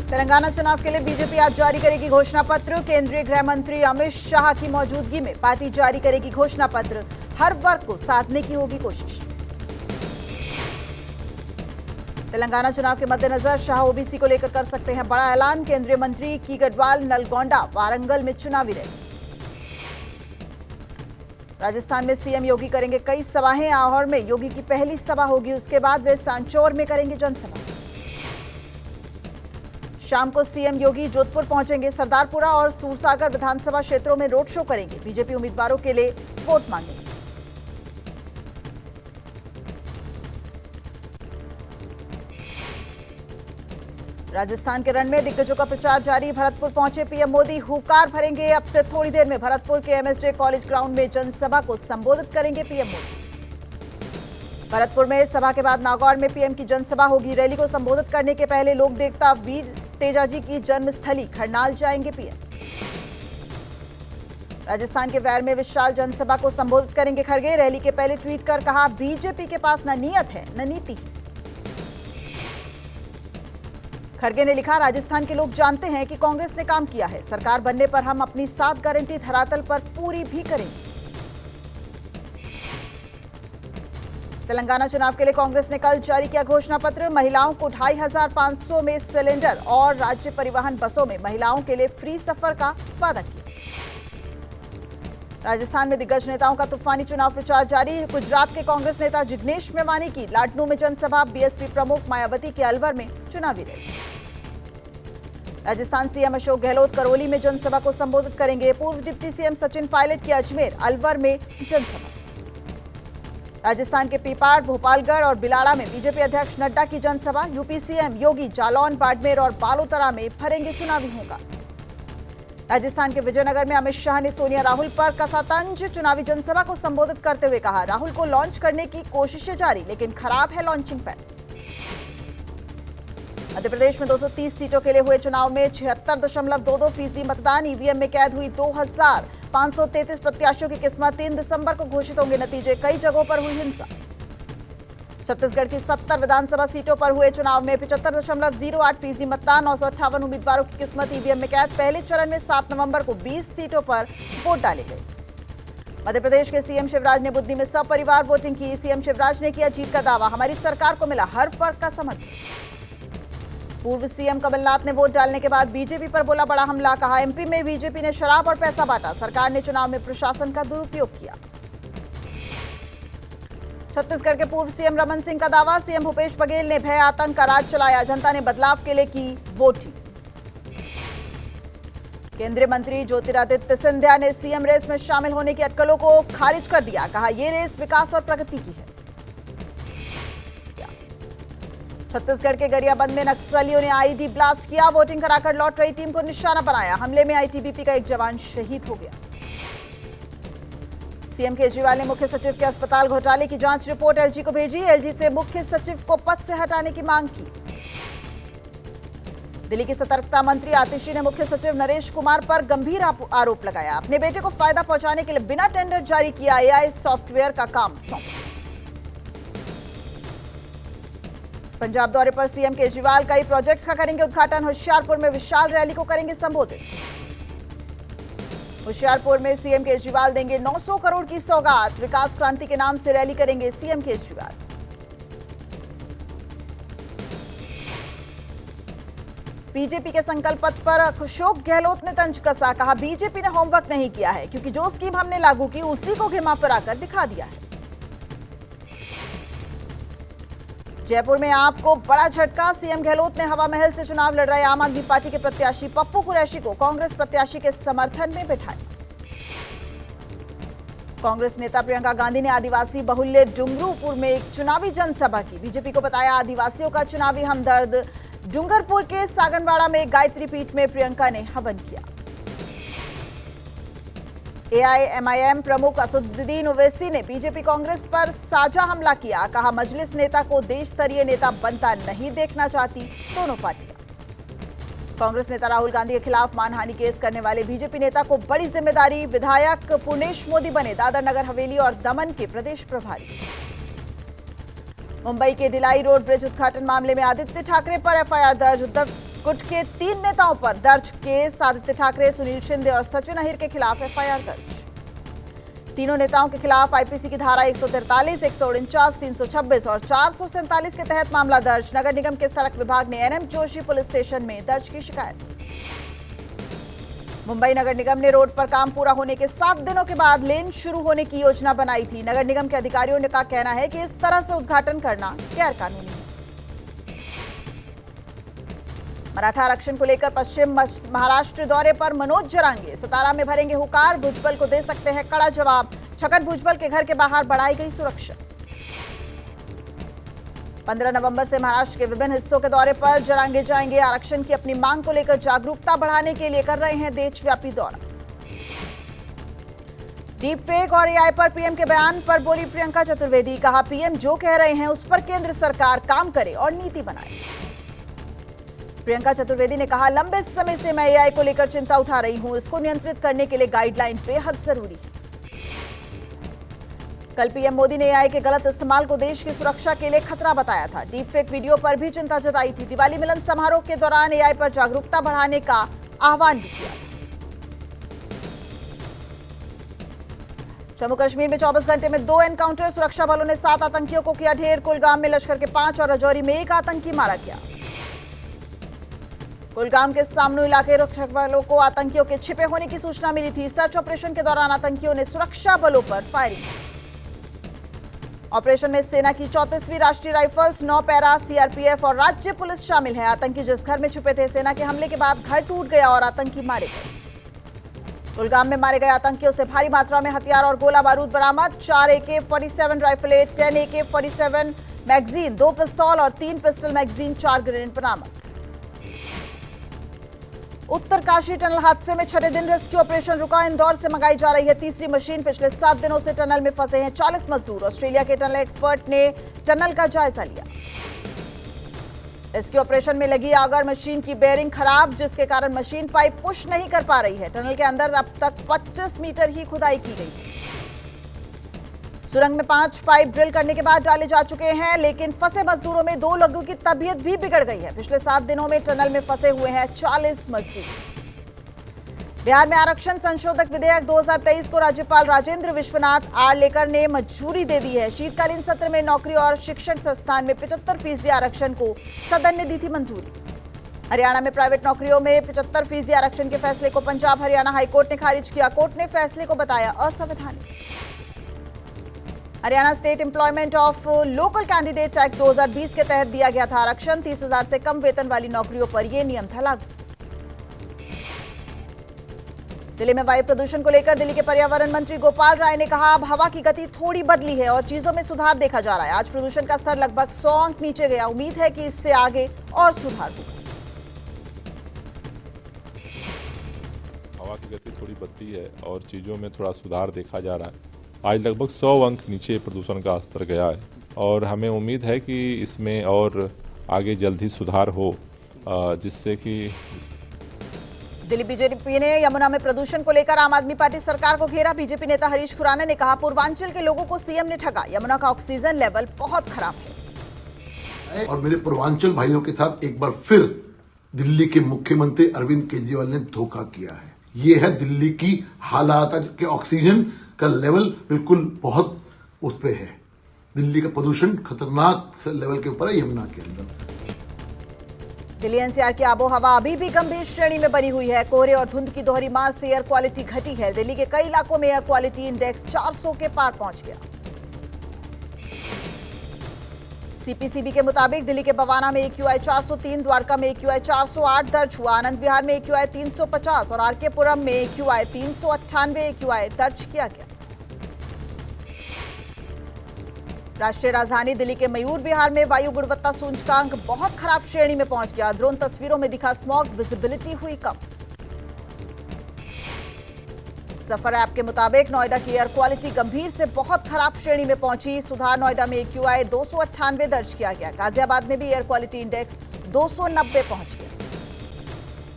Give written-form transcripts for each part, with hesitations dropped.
तेलंगाना चुनाव के लिए बीजेपी आज जारी करेगी घोषणा पत्र। केंद्रीय गृह मंत्री अमित शाह की मौजूदगी में पार्टी जारी करेगी घोषणा पत्र। हर वर्ग को साधने की होगी कोशिश। तेलंगाना चुनाव के मद्देनजर शाह ओबीसी को लेकर कर सकते हैं बड़ा ऐलान। केंद्रीय मंत्री की गढ़वाल, नलगोंडा, वारंगल में चुनावी रैली। राजस्थान में सीएम योगी करेंगे कई सभाएं। आहोर में योगी की पहली सभा होगी, उसके बाद वे सांचौर में करेंगे जनसभा। शाम को सीएम योगी जोधपुर पहुंचेंगे। सरदारपुरा और सूरसागर विधानसभा क्षेत्रों में रोड शो करेंगे। बीजेपी उम्मीदवारों के लिए वोट मांगेंगे। राजस्थान के रण में दिग्गजों का प्रचार जारी। भरतपुर पहुंचे पीएम मोदी, हुंकार भरेंगे। अब से थोड़ी देर में भरतपुर के एमएसजे कॉलेज ग्राउंड में जनसभा को संबोधित करेंगे पीएम मोदी। भरतपुर में सभा के बाद नागौर में पीएम की जनसभा होगी। रैली को संबोधित करने के पहले लोक देवता वीर तेजाजी की जन्मस्थली खरनाल जाएंगे पीएम। राजस्थान के वैर में विशाल जनसभा को संबोधित करेंगे खड़गे। रैली के पहले ट्वीट कर कहा, बीजेपी के पास न नीयत है न नीति। खड़गे ने लिखा, राजस्थान के लोग जानते हैं कि कांग्रेस ने काम किया है। सरकार बनने पर हम अपनी 7 गारंटी धरातल पर पूरी भी करेंगे। तेलंगाना चुनाव के लिए कांग्रेस ने कल जारी किया घोषणा पत्र। महिलाओं को 2500 में सिलेंडर और राज्य परिवहन बसों में महिलाओं के लिए फ्री सफर का वादा किया। राजस्थान में दिग्गज नेताओं का तूफानी चुनाव प्रचार जारी। गुजरात के कांग्रेस नेता जिग्नेश मेवानी की लाडनू में जनसभा। बीएसपी प्रमुख मायावती के अलवर में चुनावी रैली। राजस्थान सीएम अशोक गहलोत करौली में जनसभा को संबोधित करेंगे। पूर्व डिप्टी सीएम सचिन पायलट की अजमेर, अलवर में जनसभा। राजस्थान के पीपाड़, भोपालगढ़ और बिलाड़ा में बीजेपी अध्यक्ष नड्डा की जनसभा। यूपी सीएम योगी जालौन, बाड़मेर और बालोतरा में भरेंगे चुनावी होगा। राजस्थान के विजयनगर में अमित शाह ने सोनिया राहुल पर कसा तंज। चुनावी जनसभा को संबोधित करते हुए कहा, राहुल को लॉन्च करने की कोशिशें जारी, लेकिन खराब है लॉन्चिंग पैड। मध्य प्रदेश में 230 सीटों के लिए हुए चुनाव में 76.22% मतदान। ईवीएम में कैद हुई 2533 प्रत्याशियों की किस्मत। 3 दिसंबर को घोषित होंगे नतीजे। कई जगहों पर हुई हिंसा। छत्तीसगढ़ की 70 विधानसभा सीटों पर हुए चुनाव में 75.08% मतदान। 958 उम्मीदवारों की किस्मत ईवीएम में कैद। पहले चरण में 7 नवंबर को 20 सीटों पर वोट डाले गए। मध्य प्रदेश के सीएम शिवराज ने बुद्धि में सपरिवार वोटिंग की। सीएम शिवराज ने किया जीत का दावा, हमारी सरकार को मिला हर वर्ग का समर्थन। पूर्व सीएम कमलनाथ ने वोट डालने के बाद बीजेपी पर बोला बड़ा हमला। कहा, एमपी में बीजेपी ने शराब और पैसा बांटा। सरकार ने चुनाव में प्रशासन का दुरुपयोग किया। छत्तीसगढ़ के पूर्व सीएम रमन सिंह का दावा, सीएम भूपेश बघेल ने भय आतंक का राज चलाया। जनता ने बदलाव के लिए की वोटिंग। केंद्रीय मंत्री ज्योतिरादित्य सिंधिया ने सीएम रेस में शामिल होने की अटकलों को खारिज कर दिया। कहा, यह रेस विकास और प्रगति की है। छत्तीसगढ़ के गरियाबंद में नक्सलियों ने आईईडी ब्लास्ट किया। वोटिंग कराकर लौट रही टीम को निशाना बनाया। हमले में आईटीबीपी का एक जवान शहीद हो गया। सीएम केजरीवाल ने मुख्य सचिव के अस्पताल घोटाले की जांच रिपोर्ट एलजी को भेजी। एलजी से मुख्य सचिव को पद से हटाने की मांग की। दिल्ली के सतर्कता मंत्री आतिशी ने मुख्य सचिव नरेश कुमार पर गंभीर आरोप लगाया। अपने बेटे को फायदा पहुंचाने के लिए बिना टेंडर जारी किया एआई सॉफ्टवेयर का काम सौंपा। पंजाब दौरे पर सीएम केजरीवाल कई प्रोजेक्ट्स का करेंगे उद्घाटन। होशियारपुर में विशाल रैली को करेंगे संबोधित। होशियारपुर में सीएम केजरीवाल देंगे 900 करोड़ की सौगात। विकास क्रांति के नाम से रैली करेंगे सीएम केजरीवाल। बीजेपी के संकल्प पत्र पर अशोक गहलोत ने तंज कसा। कहा, बीजेपी ने होमवर्क नहीं किया है, क्योंकि जो स्कीम हमने लागू की उसी को घिमा फिराकर दिखा दिया है। जयपुर में आपको बड़ा झटका। सीएम गहलोत ने हवा महल से चुनाव लड़ रहे आम आदमी पार्टी के प्रत्याशी पप्पू कुरैशी को कांग्रेस प्रत्याशी के समर्थन में बिठाया। कांग्रेस नेता प्रियंका गांधी ने आदिवासी बहुल्य डुंगरपुर में एक चुनावी जनसभा की। बीजेपी को बताया आदिवासियों का चुनावी हमदर्द। डूंगरपुर के सागनवाड़ा में गायत्री पीठ में प्रियंका ने हवन किया। एआईएमआईएम प्रमुख असदुद्दीन ओवैसी ने बीजेपी कांग्रेस पर साझा हमला किया। कहा, मजलिस नेता को देश स्तरीय नेता बनता नहीं देखना चाहती दोनों पार्टियां। कांग्रेस नेता राहुल गांधी के खिलाफ मानहानि केस करने वाले बीजेपी नेता को बड़ी जिम्मेदारी। विधायक पुनेश मोदी बने दादर नगर हवेली और दमन के प्रदेश प्रभारी। मुंबई के ढिलाई रोड ब्रिज उद्घाटन मामले में आदित्य ठाकरे पर एफआईआर दर्ज। उद्धव गुट के 3 नेताओं पर दर्ज केस। आदित्य ठाकरे, सुनील शिंदे और सचिन अहिर के खिलाफ एफआईआर दर्ज। तीनों नेताओं के खिलाफ आईपीसी की धारा 143, 149, 326 और 447 के तहत मामला दर्ज। नगर निगम के सड़क विभाग ने एनएम जोशी पुलिस स्टेशन में दर्ज की शिकायत। मुंबई नगर निगम ने रोड पर काम पूरा होने के 7 दिनों के बाद लेन शुरू होने की योजना बनाई थी। नगर निगम के अधिकारियों का कहना है कि इस तरह से उद्घाटन करना गैर कानूनी है। मराठा आरक्षण को लेकर पश्चिम महाराष्ट्र दौरे पर मनोज जरांगे। सतारा में भरेंगे हुकार, भुजबल को दे सकते हैं कड़ा जवाब। छगन भुजबल के घर के बाहर बढ़ाई गई सुरक्षा। 15 नवंबर से महाराष्ट्र के विभिन्न हिस्सों के दौरे पर जरांगे जाएंगे। आरक्षण की अपनी मांग को लेकर जागरूकता बढ़ाने के लिए कर रहे हैं देशव्यापी दौरा। डीप फेक और एआई पर पीएम के बयान पर बोली प्रियंका चतुर्वेदी। कहा, पीएम जो कह रहे हैं उस पर केंद्र सरकार काम करे और नीति बनाए। प्रियंका चतुर्वेदी ने कहा, लंबे समय से मैं एआई को लेकर चिंता उठा रही हूं। इसको नियंत्रित करने के लिए गाइडलाइन बेहद जरूरी है। कल पीएम मोदी ने एआई के गलत इस्तेमाल को देश की सुरक्षा के लिए खतरा बताया था। डीप फेक वीडियो पर भी चिंता जताई थी। दिवाली मिलन समारोह के दौरान एआई पर जागरूकता बढ़ाने का आह्वान भी किया। जम्मू कश्मीर में 24 घंटे में 2 एनकाउंटर। सुरक्षा बलों ने 7 आतंकियों को किया ढेर। कुलगाम में लश्कर के 5 और राजौरी में 1 आतंकी मारा गया। कुलगाम के सामनू इलाके सुरक्षा बलों को आतंकियों के छिपे होने की सूचना मिली थी। सर्च ऑपरेशन के दौरान आतंकियों ने सुरक्षा बलों पर फायरिंग की। ऑपरेशन में सेना की 34वीं राष्ट्रीय राइफल्स, 9 पैरा, सीआरपीएफ और राज्य पुलिस शामिल है। आतंकी जिस घर में छुपे थे, सेना के हमले के बाद घर टूट गया और आतंकी मारे गए। कुलगाम में मारे गए आतंकियों से भारी मात्रा में हथियार और गोला बारूद बरामद। 4 AK-47 राइफलें, 10 AK-47 मैगजीन, 2 पिस्तौल और 3 पिस्टल मैगजीन, 4 ग्रेनेड बरामद। उत्तरकाशी टनल हादसे में 6ठे दिन रेस्क्यू ऑपरेशन रुका। इंदौर से मंगाई जा रही है तीसरी मशीन। पिछले 7 दिनों से टनल में फंसे हैं 40 मजदूर। ऑस्ट्रेलिया के टनल एक्सपर्ट ने टनल का जायजा लिया। रेस्क्यू ऑपरेशन में लगी आगर मशीन की बेयरिंग खराब, जिसके कारण मशीन पाइप पुश नहीं कर पा रही है। टनल के अंदर अब तक 25 मीटर ही खुदाई की गई है। सुरंग में 5 पाइप ड्रिल करने के बाद डाले जा चुके हैं, लेकिन फंसे मजदूरों में 2 लोगों की तबीयत भी बिगड़ गई है। पिछले 7 दिनों में टनल में फंसे हुए हैं 40 मजदूर। बिहार में आरक्षण संशोधक विधेयक 2023 को राज्यपाल राजेंद्र विश्वनाथ आर्लेकर ने मंजूरी दे दी है। शीतकालीन सत्र में नौकरी और शिक्षण संस्थान में 75% आरक्षण को सदन ने दी थी मंजूरी। हरियाणा में प्राइवेट नौकरियों में 75% आरक्षण के फैसले को पंजाब हरियाणा हाईकोर्ट ने खारिज किया। कोर्ट ने फैसले को बताया असंवैधानिक। Haryana state employment of local candidates act 2020 के तहत दिया गया था आरक्षण। 30,000 से कम वेतन वाली नौकरियों पर यह नियम था लागू। दिल्ली में वायु प्रदूषण को लेकर दिल्ली के पर्यावरण मंत्री गोपाल राय ने कहा, अब हवा की गति थोड़ी बदली है और चीजों में सुधार देखा जा रहा है। आज प्रदूषण का स्तर लगभग 100 अंक नीचे गया। उम्मीद है कि इससे आगे और सुधार होगा। हवा की गति थोड़ी बदली है और चीज़ों में थोड़ा सुधार देखा जा रहा है। आज लगभग 100 अंक नीचे प्रदूषण का स्तर गया है और हमें उम्मीद है कि इसमें और आगे जल्द ही सुधार हो, जिससे कि दिल्ली बीजेपी ने यमुना में प्रदूषण को लेकर आम आदमी पार्टी सरकार को घेरा। बीजेपी नेता हरीश खुराना ने कहा, पूर्वांचल के लोगों को सीएम ने ठगा। यमुना का ऑक्सीजन लेवल बहुत खराब है। और मेरे पूर्वांचल भाइयों के साथ एक बार फिर दिल्ली के मुख्यमंत्री अरविंद केजरीवाल ने धोखा किया है। ये है दिल्ली की हालात के ऑक्सीजन का लेवल बिल्कुल बहुत उस पे है। दिल्ली का प्रदूषण खतरनाक लेवल के ऊपर है यमुना के अंदर। दिल्ली एनसीआर की आबोहवा अभी भी गंभीर श्रेणी में बनी हुई है। कोहरे और धुंध की दोहरी मार से एयर क्वालिटी घटी है। दिल्ली के कई इलाकों में एयर क्वालिटी इंडेक्स 400 के पार पहुंच गया। सीपीसीबी के मुताबिक दिल्ली के बवाना में AQI 403, द्वारका में AQI 408 दर्ज हुआ। आनंद विहार में AQI 350 और आरके पुरम में AQI 398 AQI दर्ज किया गया। राष्ट्रीय राजधानी दिल्ली के मयूर विहार में वायु गुणवत्ता सूचकांक बहुत खराब श्रेणी में पहुंच गया। ड्रोन तस्वीरों में दिखा स्मॉग, विजिबिलिटी हुई कम। सफर ऐप के मुताबिक नोएडा की एयर क्वालिटी गंभीर से बहुत खराब श्रेणी में पहुंची। सुधार नोएडा में AQI 298 दर्ज किया गया। गाजियाबाद में भी एयर क्वालिटी इंडेक्स 290 पहुंच गया।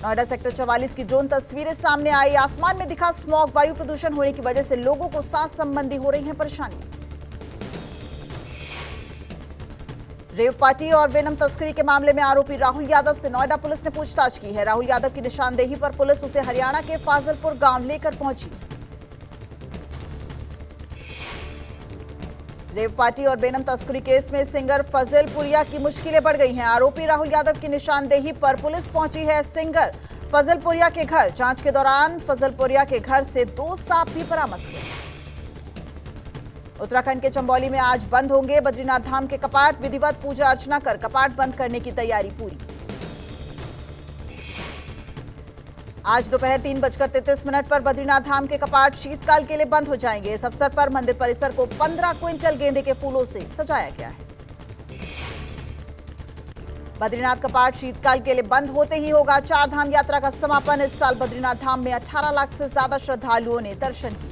नोएडा सेक्टर 44 की ड्रोन तस्वीरें सामने आई। आसमान में दिखा स्मॉग। वायु प्रदूषण होने की वजह से लोगों को सांस संबंधी हो रही है परेशानी। रेव पार्टी और वेनम तस्करी के मामले में आरोपी राहुल यादव से नोएडा पुलिस ने पूछताछ की है। राहुल यादव की निशानदेही पर पुलिस उसे हरियाणा के फाजिलपुर गांव लेकर पहुंची। रेव पार्टी और वेनम तस्करी केस में सिंगर फजलपुरिया की मुश्किलें बढ़ गई हैं। आरोपी राहुल यादव की निशानदेही पर पुलिस पहुंची है सिंगर फजलपुरिया के घर। जांच के दौरान फजलपुरिया के घर से 2 सांप भी बरामद हुए। उत्तराखंड के चंबौली में आज बंद होंगे बद्रीनाथ धाम के कपाट। विधिवत पूजा अर्चना कर कपाट बंद करने की तैयारी पूरी। आज दोपहर 3:33 पर बद्रीनाथ धाम के कपाट शीतकाल के लिए बंद हो जाएंगे। इस अवसर पर मंदिर परिसर को 15 क्विंटल गेंदे के फूलों से सजाया गया है। बद्रीनाथ कपाट शीतकाल के लिए बंद होते ही होगा 4 धाम यात्रा का समापन। इस साल बद्रीनाथ धाम में 18 लाख से ज्यादा श्रद्धालुओं ने दर्शन किए।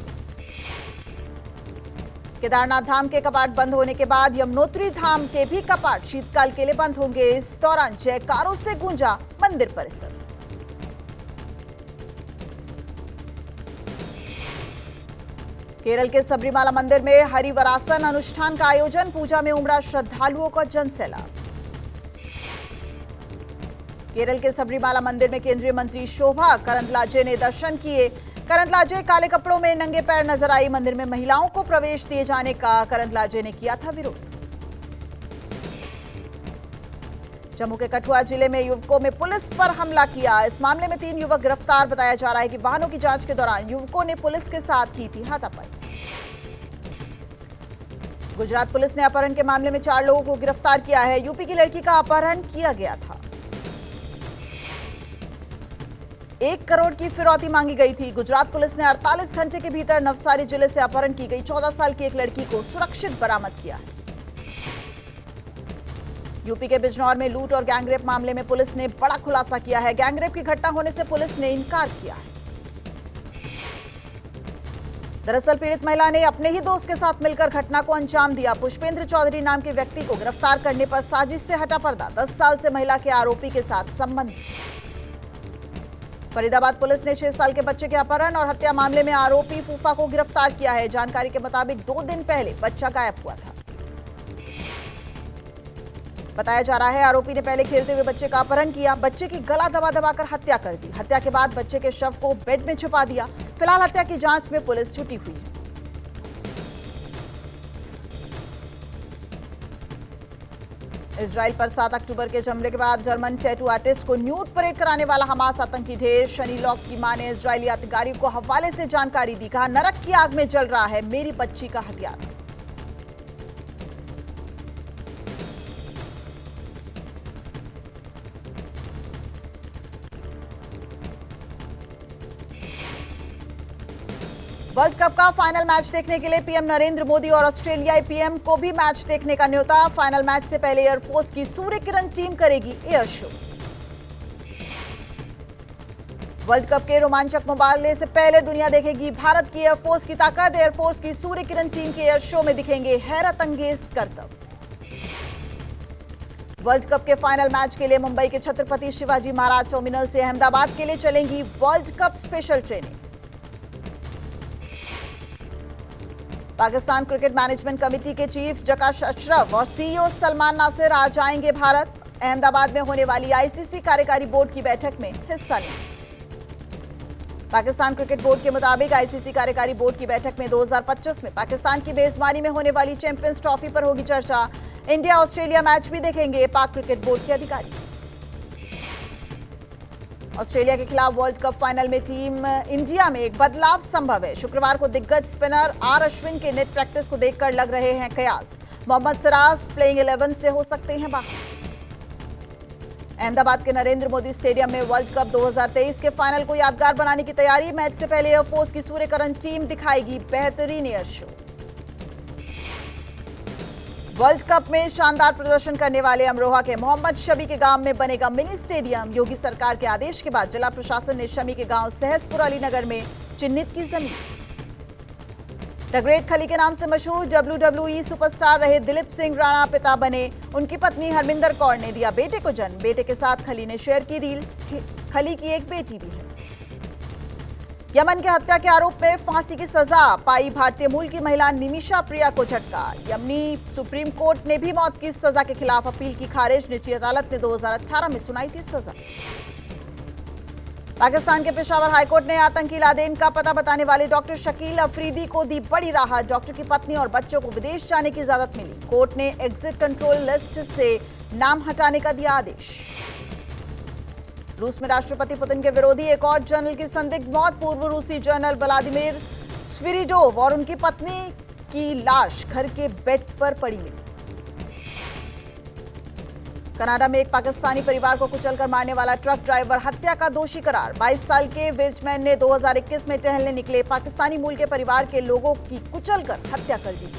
केदारनाथ धाम के कपाट बंद होने के बाद यमुनोत्री धाम के भी कपाट शीतकाल के लिए बंद होंगे। इस दौरान जयकारों से गूंजा मंदिर परिसर। केरल के सबरीमाला मंदिर में हरिवरासन अनुष्ठान का आयोजन। पूजा में उमड़ा श्रद्धालुओं का जनसैलाब। केरल के सबरीमाला मंदिर में केंद्रीय मंत्री शोभा करंदलाजे ने दर्शन किए। करंदलाजे काले कपड़ों में नंगे पैर नजर आई। मंदिर में महिलाओं को प्रवेश दिए जाने का करंदलाजे ने किया था विरोध। जम्मू के कठुआ जिले में युवकों में पुलिस पर हमला किया। इस मामले में 3 युवक गिरफ्तार। बताया जा रहा है कि वाहनों की जांच के दौरान युवकों ने पुलिस के साथ की थी हाथापाई। गुजरात पुलिस ने अपहरण के मामले में 4 लोगों को गिरफ्तार किया है। यूपी की लड़की का अपहरण किया गया था। 1 करोड़ की फिरौती मांगी गई थी। गुजरात पुलिस ने 48 घंटे के भीतर नवसारी जिले से अपहरण की गई 14 साल की एक लड़की को सुरक्षित बरामद किया है। यूपी के बिजनौर में लूट और गैंगरेप मामले में पुलिस ने बड़ा खुलासा किया है। गैंगरेप की घटना होने से पुलिस ने इनकार किया है। दरअसल पीड़ित महिला ने अपने ही दोस्त के साथ मिलकर घटना को अंजाम दिया। पुष्पेंद्र चौधरी नाम के व्यक्ति को गिरफ्तार करने पर साजिश से हटा पर्दा। 10 साल से महिला के आरोपी के साथ संबंध। फरीदाबाद पुलिस ने 6 साल के बच्चे के अपहरण और हत्या मामले में आरोपी फूफा को गिरफ्तार किया है। जानकारी के मुताबिक 2 दिन पहले बच्चा गायब हुआ था। बताया जा रहा है आरोपी ने पहले खेलते हुए बच्चे का अपहरण किया। बच्चे की गला दबाकर हत्या कर दी। हत्या के बाद बच्चे के शव को बेड में छुपा दिया। फिलहाल हत्या की जांच में पुलिस जुटी हुई है। इजराइल पर 7 अक्टूबर के हमले के बाद जर्मन टैटू आर्टिस्ट को न्यूड परेड कराने वाला हमास आतंकी ढेर। शनी लॉक की मां ने इजरायली अधिकारी को हवाले से जानकारी दी। कहा, नरक की आग में जल रहा है मेरी बच्ची का हथियार। वर्ल्ड कप का फाइनल मैच देखने के लिए पीएम नरेंद्र मोदी और ऑस्ट्रेलियाई पीएम को भी मैच देखने का न्योता। फाइनल मैच से पहले एयरफोर्स की सूर्य किरण टीम करेगी एयर शो। वर्ल्ड कप के रोमांचक मुकाबले से पहले दुनिया देखेगी भारत की एयरफोर्स की ताकत। एयरफोर्स की सूर्य किरण टीम के एयर शो में दिखेंगे हैरत अंगेज करतब। वर्ल्ड कप के फाइनल मैच के लिए मुंबई के छत्रपति शिवाजी महाराज टर्मिनल से अहमदाबाद के लिए चलेंगी वर्ल्ड कप स्पेशल ट्रेनें। पाकिस्तान क्रिकेट मैनेजमेंट कमेटी के चीफ जकाश अशरफ और सीईओ सलमान नासिर आज आएंगे भारत। अहमदाबाद में होने वाली आईसीसी कार्यकारी बोर्ड की बैठक में हिस्सा लेंगे। पाकिस्तान क्रिकेट बोर्ड के मुताबिक आईसीसी कार्यकारी बोर्ड की बैठक में 2025 में पाकिस्तान की मेजबानी में होने वाली चैंपियंस ट्रॉफी पर होगी चर्चा। इंडिया ऑस्ट्रेलिया मैच भी देखेंगे पाक क्रिकेट बोर्ड के अधिकारी। ऑस्ट्रेलिया के खिलाफ वर्ल्ड कप फाइनल में टीम इंडिया में एक बदलाव संभव है। शुक्रवार को दिग्गज स्पिनर आर अश्विन के नेट प्रैक्टिस को देखकर लग रहे हैं कयास। मोहम्मद सिराज प्लेइंग 11 से हो सकते हैं बाहर। अहमदाबाद के नरेंद्र मोदी स्टेडियम में वर्ल्ड कप 2023 के फाइनल को यादगार बनाने की तैयारी। मैच से पहले एयरफोर्स की सूर्यकिरण टीम दिखाएगी बेहतरीन एयर शो। वर्ल्ड कप में शानदार प्रदर्शन करने वाले अमरोहा के मोहम्मद शमी के गांव में बनेगा मिनी स्टेडियम। योगी सरकार के आदेश के बाद जिला प्रशासन ने शमी के गांव सहसपुर अलीनगर में चिन्हित की जमीन। द ग्रेट खली के नाम से मशहूर WWE सुपरस्टार रहे दिलीप सिंह राणा पिता बने। उनकी पत्नी हरमिंदर कौर ने दिया बेटे को जन्म। बेटे के साथ खली ने शेयर की रील। खली की एक बेटी भी है। यमन के हत्या के आरोप में फांसी की सजा पाई भारतीय मूल की महिला निमिषा प्रिया को झटका। यमनी सुप्रीम कोर्ट ने भी मौत की सजा के खिलाफ अपील की खारिज। निचली अदालत ने 2018 में सुनाई थी सजा। पाकिस्तान के पेशावर हाईकोर्ट ने आतंकी लादेन का पता बताने वाले डॉक्टर शकील अफरीदी को दी बड़ी राहत। डॉक्टर की पत्नी और बच्चों को विदेश जाने की इजाजत मिली। कोर्ट ने एग्जिट कंट्रोल लिस्ट से नाम हटाने का दिया आदेश। रूस में राष्ट्रपति पुतिन के विरोधी एक और जनरल की संदिग्ध मौत। पूर्व रूसी जनरल व्लादिमीर स्विरिडोव और उनकी पत्नी की लाश घर के बेड पर पड़ी मिली। कनाडा में एक पाकिस्तानी परिवार को कुचलकर मारने वाला ट्रक ड्राइवर हत्या का दोषी करार। 22 साल के विल्चमैन ने 2021 में टहलने निकले पाकिस्तानी मूल के परिवार के लोगों की कुचलकर हत्या कर दी।